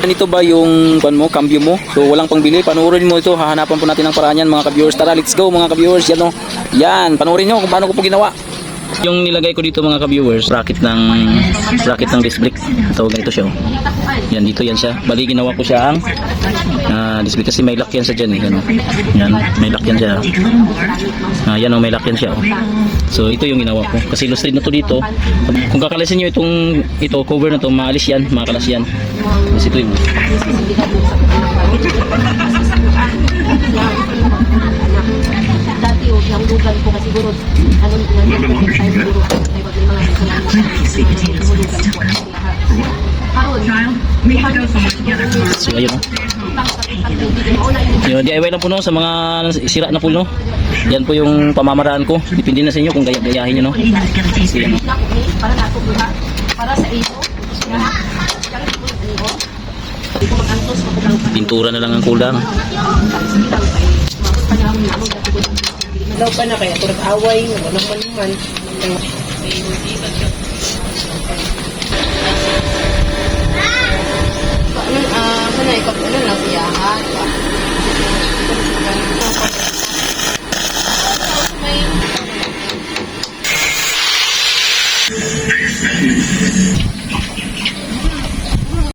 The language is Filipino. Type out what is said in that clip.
Ganito ba yung cambio mo? So walang pangbili, panoorin mo ito, hahanapan po natin ng paraan yan mga ka-viewers. Tara, let's go mga ka-viewers. Yan o. Yan, panoorin nyo kung paano ko po ginawa. Yung nilagay ko dito mga ka-viewers, bracket ng disc brake. Tawag ganito siya. Oh. Yan, dito yan siya. Bali ginawa ko siya ang disc brake kasi may lock yan sa dyan. Yan, oh. Yan, may lock yan siya. Yan o, may lock yan siya. Oh. So ito yung ginawa ko. Kasi illustrate na to dito. Kung kakalasin nyo ito cover na to, maalis yan, makalas yan. Kasi ito yung dati yung lugan ko kasi siguro ano tayo siguro ay wag mga so ayun yung DIY lang po no, sa mga sira na po no. Yan po yung pamamaraan ko. Depende na sa inyo kung gayahin nyo no. Kasi yan no. Para sa iyo Pintura na lang ang kulang. daw pa na kaya kurang away, walang man.